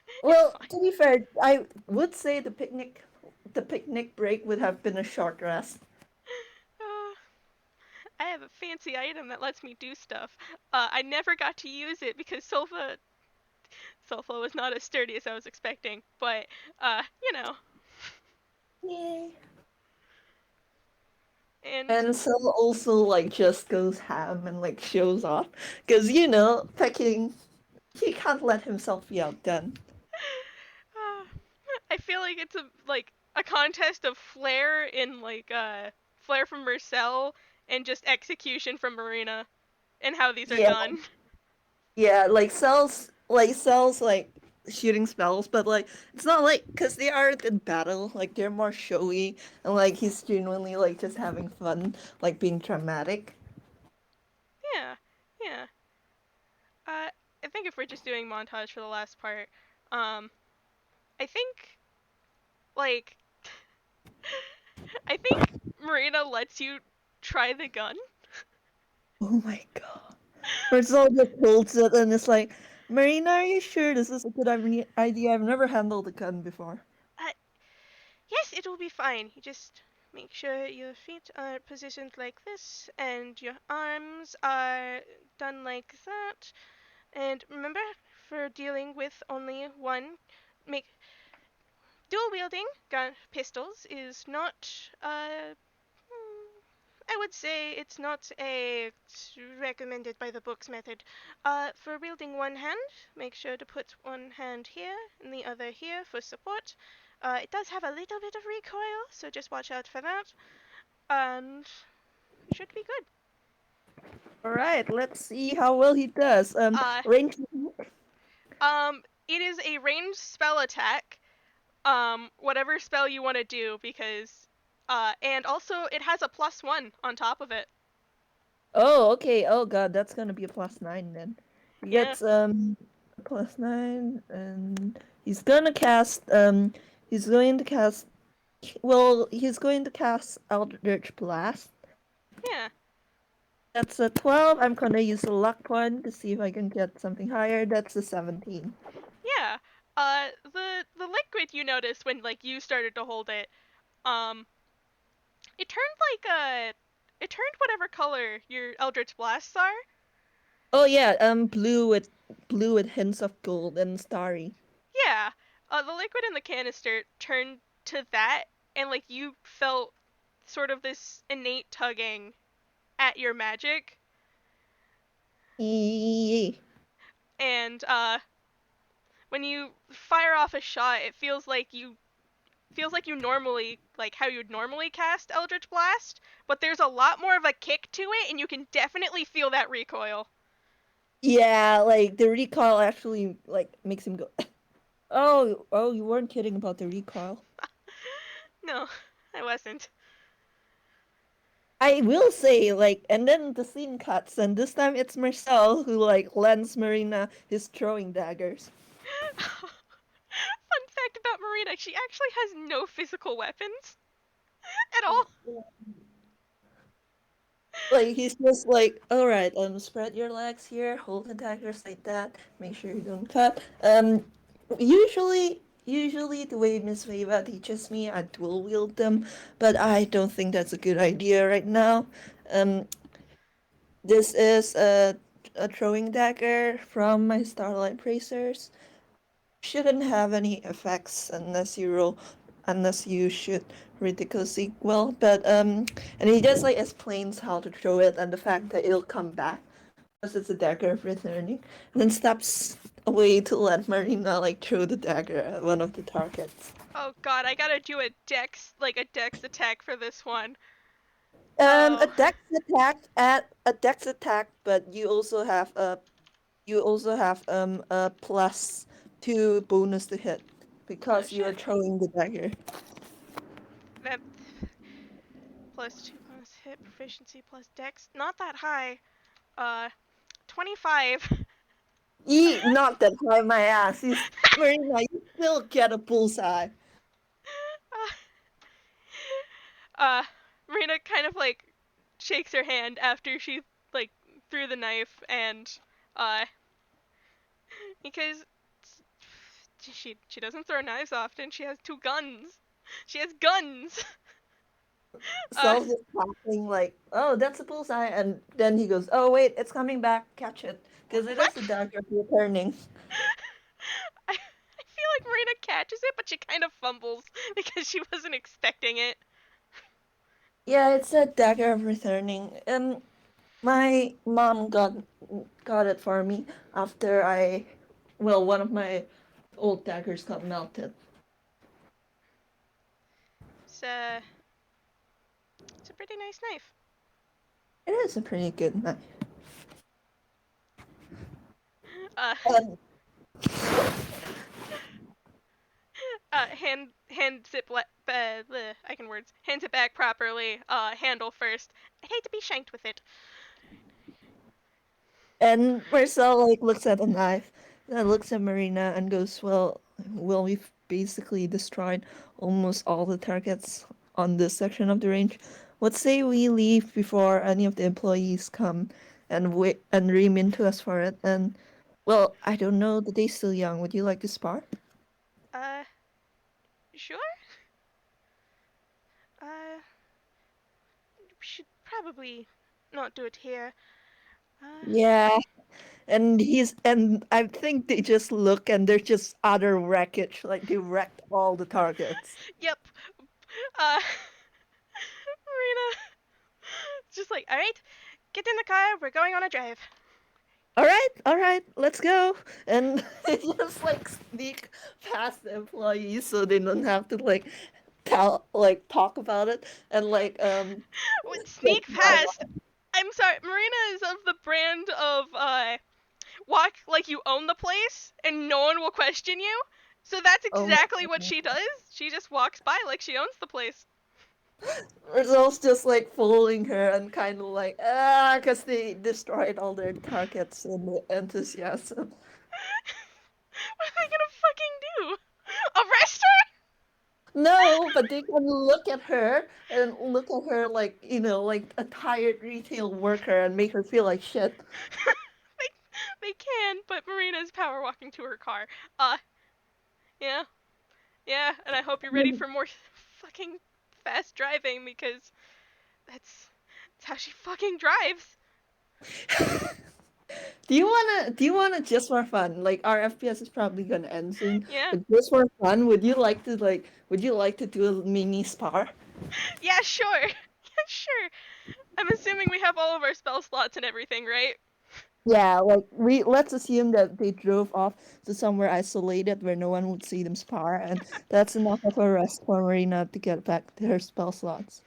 it's Well, fine. to be fair, I would say the picnic break would have been a short rest. Uh, I have a fancy item that lets me do stuff. I never got to use it because Sulfa was not as sturdy as I was expecting. But you know, Yay. and And so also like just goes ham and like shows off because pecking he can't let himself be outdone. I feel like it's a contest of flair in flair from Mersel and just execution from Marina and how these are Yeah, done. yeah, like cells like shooting spells, but like it's not like because they aren't in battle, like they're more showy and like he's genuinely like just having fun, like being dramatic. Yeah, yeah. I think if we're just doing montage for the last part, um, I think like I think Marina lets you try the gun. Oh my god. Marcel just holds it and it's like, Marina, are you sure this is a good idea? I've never handled a gun before. Uh, yes, it will be fine. You just make sure your feet are positioned like this and your arms are done like that. And remember, for dealing with only one, make dual wielding gun pistols is not I would say it's not a recommended by the books method. For wielding one hand, make sure to put one hand here and the other here for support. It does have a little bit of recoil, so just watch out for that. And should be good. All right, let's see how well he does. Uh, Range. it is a ranged spell attack. Whatever spell you want to do, because and also it has a +1 on top of it. Oh, okay. Oh god, that's gonna be a +9 then. He Yeah, gets a +9, and he's going to cast. Well, he's going to cast Eldritch Blast. yeah. That's a 12. I'm gonna use a luck point to see if I can get something higher. That's a 17. Yeah. The liquid you noticed when like you started to hold it, um, it turned like it turned whatever color your Eldritch blasts are. Oh yeah, blue with hints of gold and starry. Yeah. The liquid in the canister turned to that, and like you felt sort of this innate tugging at your magic, Eee. and when you fire off a shot, it feels like you normally like how you'd normally cast Eldritch Blast, but there's a lot more of a kick to it, and you can definitely feel that recoil. Yeah, like the recoil actually like makes him go. Oh, oh, you weren't kidding about the recoil. No, I wasn't. I will say, like, and then the scene cuts, and this time it's Marcel who like lends Marina his throwing daggers. Fun fact about Marina, she actually has no physical weapons at all. Like he's just like, all right, spread your legs here, hold the daggers like that, make sure you don't cut. Usually the way Miss Veva teaches me, I dual wield them, but I don't think that's a good idea right now. Um, this is a throwing dagger from my Starlight Bracers. Shouldn't have any effects unless you shoot ridiculously well. But and he just like explains how to throw it and the fact that it'll come back because it's a dagger of returning, and then steps away to let Marina like throw the dagger at one of the targets. Oh god, I gotta do a dex attack for this one. A Oh, dex attack, but you also have a +2 bonus to hit oh because you are shit. throwing the dagger. That +2 bonus hit proficiency plus dex, not that high. 25. He knocked that high my ass. He's Marina, you still get a bullseye. uh, Marina kind of like shakes her hand after she like threw the knife, and uh, because she doesn't throw knives often, she has two guns. She has guns. Uh, Sal's just laughing like, oh, that's a bullseye, and then he goes, oh wait, it's coming back, catch it, because it is what? the dagger returning. I feel like Marina catches it, but she kind of fumbles because she wasn't expecting it. Yeah, it's a dagger of returning. My mom got it for me after one of my old daggers got melted. It's it's a pretty nice knife. It is a pretty good knife. Uh, Um, hands it I can words hands it back properly. Handle first. I'd hate to be shanked with it. And Marcel like looks at the knife, then looks at Marina and goes, well, we've basically destroyed almost all the targets on this section of the range. Let's say we leave before any of the employees come and wait and ream into us for it. And well, I don't know, the day's still young. Would you like to spar? Uh, sure. Uh, we should probably not do it here. Uh, Yeah, and I think they just look and there's just utter wreckage, like they wrecked all the targets. yep. Uh, Marina, just like, all right, get in the car. We're going on a drive. All right, let's go. And they just like sneak past the employees so they don't have to talk about it and just Sneak drive past. I'm sorry, Marina is of the brand of walk like you own the place and no one will question you. So that's off. Oh my exactly what god. she does. She just walks by like she owns the place. Results just like following her and kind of like because they destroyed all their targets in the enthusiasm. What are they gonna fucking do? Arrest her? No, but they can look at her and look at her like, like a tired retail worker and make her feel like shit. They can, but Marina's power walking to her car. Uh, yeah, yeah, and I hope you're ready for more fucking fast driving because that's how she fucking drives. Do you wanna just for fun? Like our FPS is probably gonna end soon, Yeah, but just for fun, would you like to do a mini spar? yeah, sure, yeah, sure. I'm assuming we have all of our spell slots and everything, right? Yeah, like let's assume that they drove off to somewhere isolated where no one would see them spar, and that's enough of a rest for Marina to get back to her spell slots.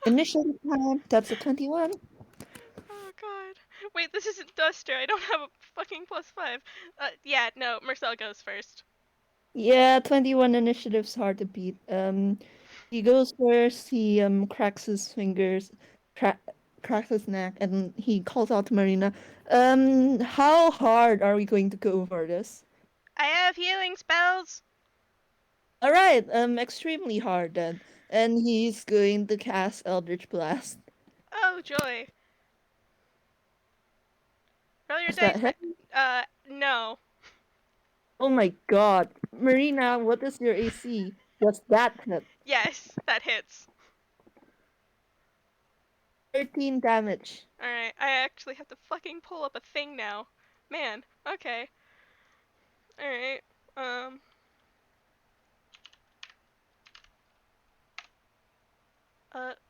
Initial time, that's a 21. Oh god. Wait, this isn't Duster. I don't have a fucking +5. Yeah, no, Mersel goes first. Yeah, 21 initiative's hard to beat. He goes first, he cracks his fingers, cra cracks his neck, and he calls out to Marina. How hard are we going to go for this? I have healing spells. All right, extremely hard then. And he's going to cast Eldritch Blast. Oh joy. Roll your Does that dice. hit? No. Oh my god. Marina, what is your AC? Does that hit? Yes, that hits. 13 damage. Alright, I actually have to fucking pull up a thing now. Man, okay. Alright. Um.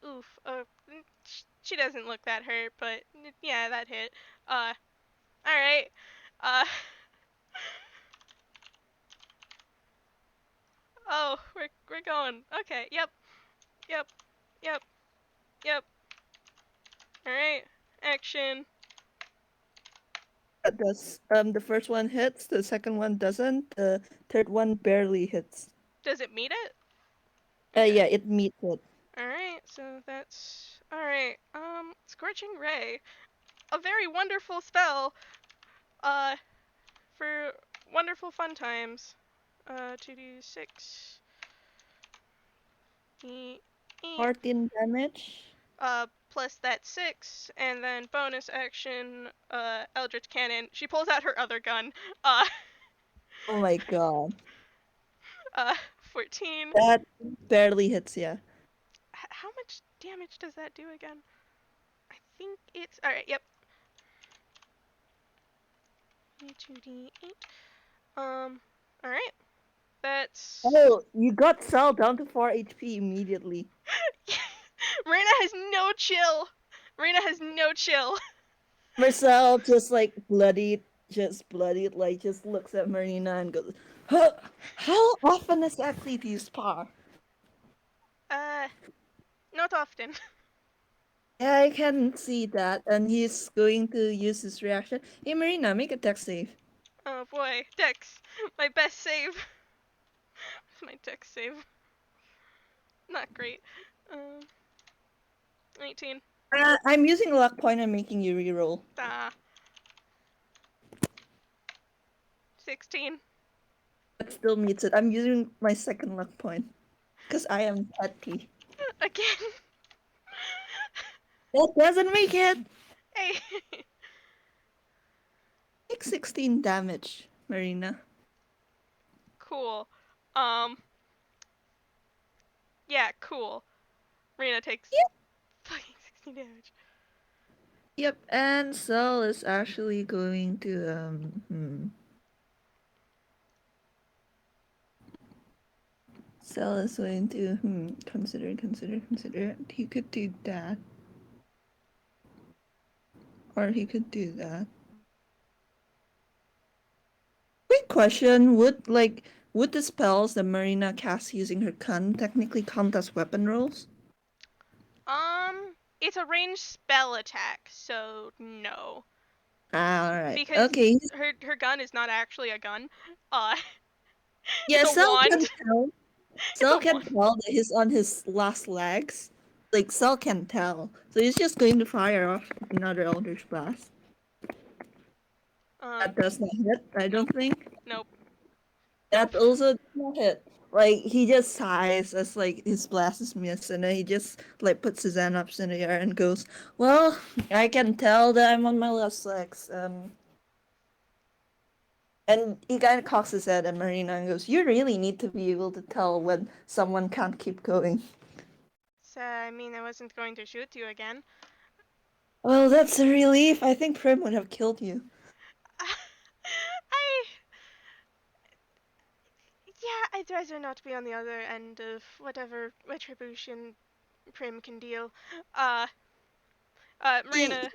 Oof. She doesn't look that hurt, but yeah, that hit. Alright. Uh. Oh, we're going. Okay, yep, yep, yep, yep. Alright. Action. That does. The first one hits, the second one doesn't, the third one barely hits. Does it meet it? Yeah, Okay. it meets it. Alright, so that's. Alright, Scorching Ray. A very wonderful spell, uh, for wonderful fun times. 2d6. 8. 14 damage. Plus that 6, and then bonus action, Eldritch Cannon. She pulls out her other gun. Uh, Oh my god. 14. That barely hits, yeah. How much damage does that do again? I think it's. Alright, yep. 2d8. Alright. That's. Oh, you got Sal down to 4 HP immediately. Marina has no chill. Marina has no chill. Marcel just bloodied, like just looks at Marina and goes, how often exactly do you spar? Uh, Not often. Yeah, I can see that. And he's going to use his reaction. Hey Marina, make a dex save. Oh boy. Dex. My best save. My deck save. Not great. Um, 19. I'm using a luck point and making you reroll. Ah, 16. That still meets it. I'm using my second luck point because I am petty. Again. That doesn't make it. Hey. Take 16 damage, Marina. Cool. Um, yeah, cool. Marina takes Yep. fucking 16 damage. Yep, and Cell is actually going to Cell is going to consider. He could do that. Or he could do that. Quick question, would the spells that Marina casts using her gun technically count as weapon rolls? It's a ranged spell attack, so no. Ah, alright. Because Okay. her gun is not actually a gun. Uh, it's Yeah, a Cell wand. can tell. It's Cell a can wand. tell that he's on his last legs. Like, Cell can tell. So he's just going to fire off another Eldritch Blast. Uh, That does not hit, I nope, don't think. nope, nope. That also does not hit. Like, he just sighs as, like, his blast is missed, and then he just, like, puts his hand up in the air and goes, well, I can tell that I'm on my last legs. And he kind of cocks his head at Marina and goes, you really need to be able to tell when someone can't keep going. So, I mean, I wasn't going to shoot you again. Well, that's a relief. I think Prim would have killed you. I, yeah, I'd rather not be on the other end of whatever retribution Prim can deal. Uh, He, Marina.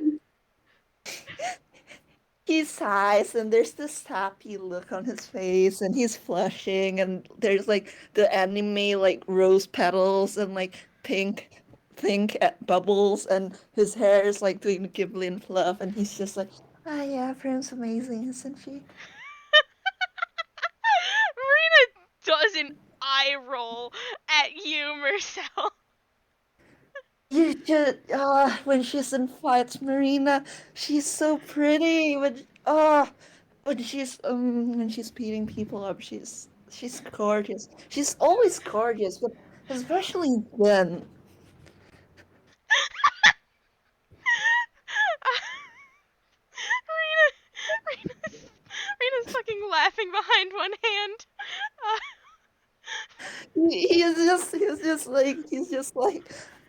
he sighs, and there's this happy look on his face, and he's flushing, and there's like the anime like rose petals and like pink bubbles, and his hair is like doing the Ghibli fluff, and he's just like, ah, yeah, Prim's amazing, isn't she? Marina does an eye roll at you, Mersel. You should, when she's in fights, Marina, she's so pretty. When she's beating people up, she's gorgeous. She's always gorgeous, but especially then. Rena's fucking laughing behind one hand. Uh,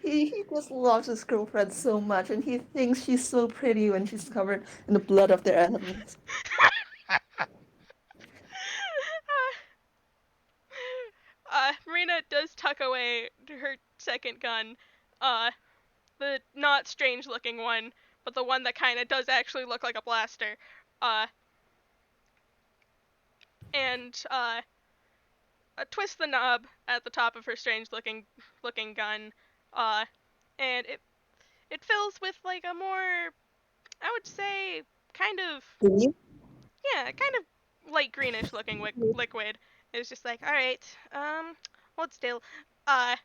He just loves his girlfriend so much, and he thinks she's so pretty when she's covered in the blood of their enemies. Marina does tuck away her second gun, uh, the not strange looking one, but the one that kind of does actually look like a blaster, uh, and twist the knob at the top of her strange looking gun, uh, and it fills with like a more, I would say, kind of, yeah, kind of light greenish looking liquid. It's just like, all right, hold still. Uh,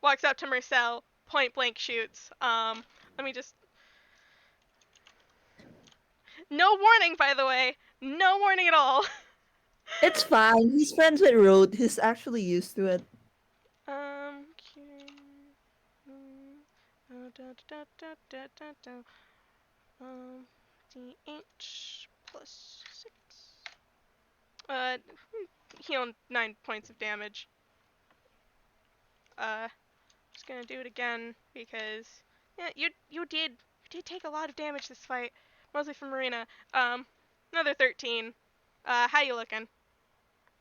Walks up to Mersel, point blank shoots. Let me just. No warning, by the way. No warning at all. It's fine. He's friends with Road. He's actually used to it. Okay. D8 plus 6. Uh, heal 9 points of damage. Just gonna do it again because yeah, you did take a lot of damage this fight, mostly from Marina. Another 13. How you looking?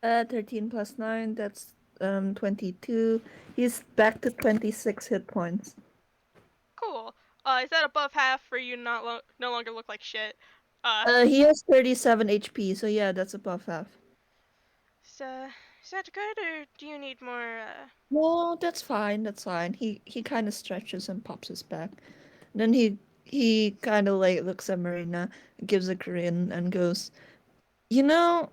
13 plus 9, that's 22. He's back to 26 hit points. Cool. Is that above half where you no longer look like shit? Uh, He has 37 HP, so yeah, that's above half. so, is that good or do you need more? No, that's fine, that's fine. He kind of stretches and pops his back. Then he kind of like looks at Marina, gives a grin, and goes, "You know,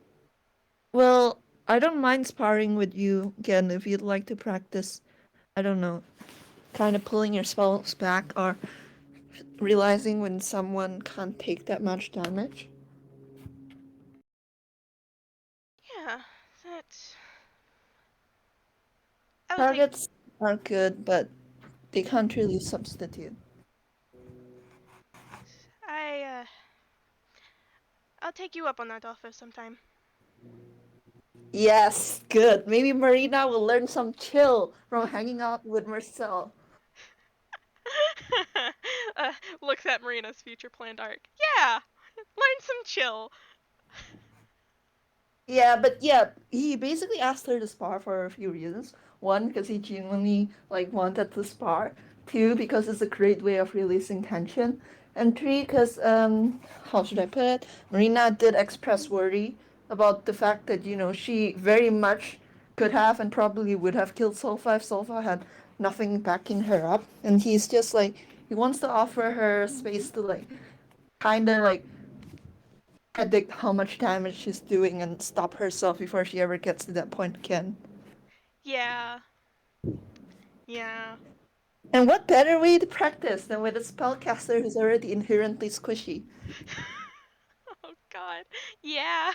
well, I don't mind sparring with you again if you'd like to practice. I don't know, kind of pulling your spells back or realizing when someone can't take that much damage. Yeah, that I will take. Targets are good, but they can't really substitute. I I'll take you up on that offer sometime. Yes, good. Maybe Marina will learn some chill from hanging out with Marcel. uh, Looks at Marina's future planned arc. Yeah, learn some chill. Yeah, but yeah, he basically asked her to spar for a few reasons. One, because he genuinely like wanted to spar. Two, because it's a great way of releasing tension. And three, because how should I put it? Marina did express worry about the fact that she very much could have and probably would have killed Solfa if Solfa had nothing backing her up. And he's just like he wants to offer her space to like kind of like predict how much damage she's doing and stop herself before she ever gets to that point again. Yeah, yeah. And what better way to practice than with a spellcaster who's already inherently squishy? Oh God. Yeah,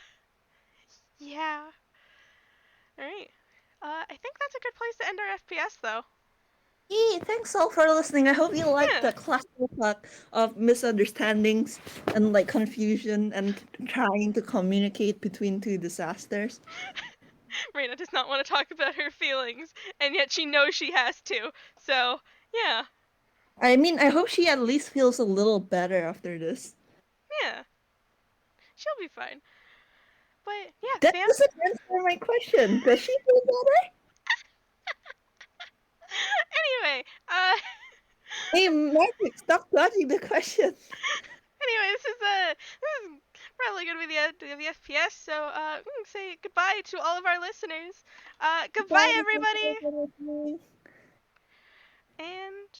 yeah. All right. I think that's a good place to end our FPS, though. Yay, thanks all for listening. I hope you liked Yeah. the clusterfuck of misunderstandings and like confusion and trying to communicate between two disasters. Marina does not want to talk about her feelings, and yet she knows she has to. So, yeah, I mean, I hope she at least feels a little better after this. yeah, she'll be fine. But yeah, That Vamp. doesn't answer my question. Does she feel better? Anyway, Hey, Magic, stop dodging the question. anyway, this is probably gonna be the end of the FPS. So, I'm gonna say goodbye to all of our listeners. Goodbye, Goodbye, everybody, everyone. and